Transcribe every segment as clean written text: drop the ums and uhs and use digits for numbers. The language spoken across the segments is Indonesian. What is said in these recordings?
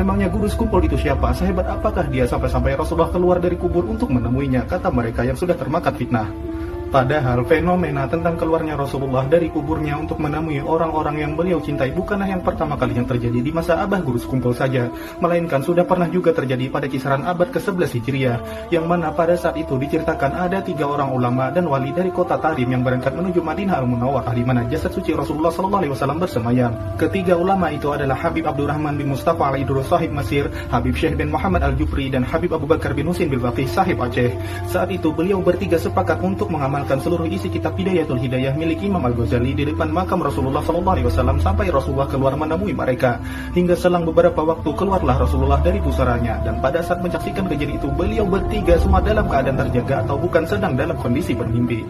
Memangnya guru sekumpul itu siapa? Sehebat apakah dia sampai-sampai Rasulullah keluar dari kubur untuk menemuinya? Kata mereka yang sudah termakan fitnah. Padahal fenomena tentang keluarnya Rasulullah dari kuburnya untuk menemui orang-orang yang beliau cintai bukanlah yang pertama kali yang terjadi di masa Abah Guru Sekumpul saja, melainkan sudah pernah juga terjadi pada kisaran abad ke-11 Hijriah, yang mana pada saat itu diceritakan ada 3 orang ulama dan wali dari kota Tarim yang berangkat menuju Madinah Al-Munawwarah, di mana jasad suci Rasulullah SAW bersemayam. Ketiga ulama itu adalah Habib Abdurrahman bin Mustafa Al-Idrus sahib Mesir, Habib Syekh bin Muhammad Al-Jufri, dan Habib Abu Bakar bin Husin bin Baqi sahib Aceh. Saat itu beliau bertiga sepakat untuk mengamalkan seluruh isi kitab Bidayatul Hidayah milik Imam Al-Ghazali di depan makam Rasulullah SAW sampai Rasulullah keluar menemui mereka. Hingga selang beberapa waktu keluarlah Rasulullah dari pusaranya, dan pada saat menyaksikan kejadian itu beliau bertiga semua dalam keadaan terjaga atau bukan sedang dalam kondisi bermimpi.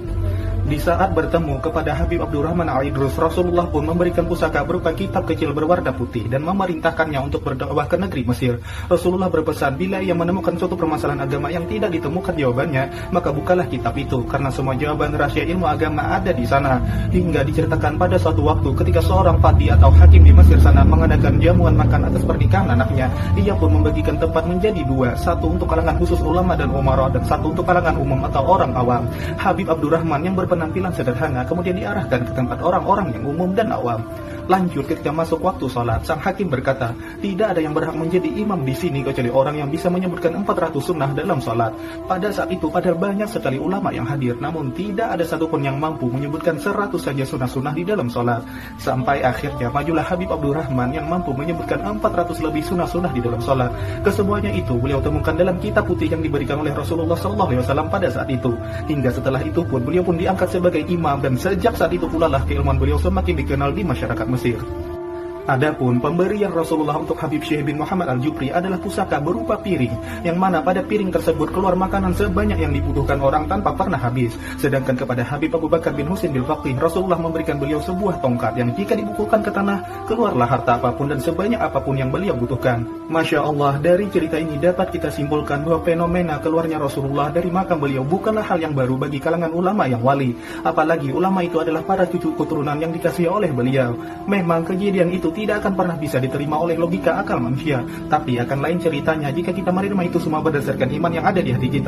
Di saat bertemu kepada Habib Abdurrahman Al-Idrus, Rasulullah pun memberikan pusaka berupa kitab kecil berwarna putih dan memerintahkannya untuk berdakwah ke negeri Mesir. Rasulullah berpesan, bila ia menemukan suatu permasalahan agama yang tidak ditemukan jawabannya, maka bukalah kitab itu, karena semua jawaban rahasia ilmu agama ada di sana. Hingga diceritakan pada suatu waktu ketika seorang qadhi atau hakim di Mesir sana mengadakan jamuan makan atas pernikahan anaknya, ia pun membagikan tempat menjadi 2, satu untuk kalangan khusus ulama dan umara, dan satu untuk kalangan umum atau orang awam. Habib Abdurrahman yang berpenampilan sederhana kemudian diarahkan ke tempat orang-orang yang umum dan awam. Lanjut, ketika masuk waktu sholat, sang hakim berkata, tidak ada yang berhak menjadi imam di sini kecuali orang yang bisa menyebutkan 400 sunnah dalam sholat. Pada saat itu, padahal banyak sekali ulama yang hadir, namun tidak ada satupun yang mampu menyebutkan 100 saja sunnah-sunnah di dalam sholat. Sampai akhirnya majulah Habib Abdurrahman yang mampu menyebutkan 400 lebih sunnah-sunnah di dalam sholat. Kesemuanya itu beliau temukan dalam kitab putih yang diberikan oleh Rasulullah SAW pada saat itu. Hingga setelah itu pun beliau pun diangkat sebagai imam, dan sejak saat itu pula lah keilmuan beliau semakin dikenal di masyarakat Mesir. Adapun pemberian Rasulullah untuk Habib Syekh bin Muhammad Al-Jufri adalah pusaka berupa piring, yang mana pada piring tersebut keluar makanan sebanyak yang dibutuhkan orang tanpa pernah habis. Sedangkan kepada Habib Abu Bakar bin Husin bin Baqi, Rasulullah memberikan beliau sebuah tongkat yang jika dibukukan ke tanah, keluarlah harta apapun dan sebanyak apapun yang beliau butuhkan. Masya Allah, dari cerita ini dapat kita simpulkan bahwa fenomena keluarnya Rasulullah dari makam beliau bukanlah hal yang baru bagi kalangan ulama yang wali. Apalagi ulama itu adalah para cucu keturunan yang dikasihi oleh beliau. Memang kejadian itu tidak akan pernah bisa diterima oleh logika akal manusia, tapi akan lain ceritanya jika kita menerima itu semua berdasarkan iman yang ada di hati kita.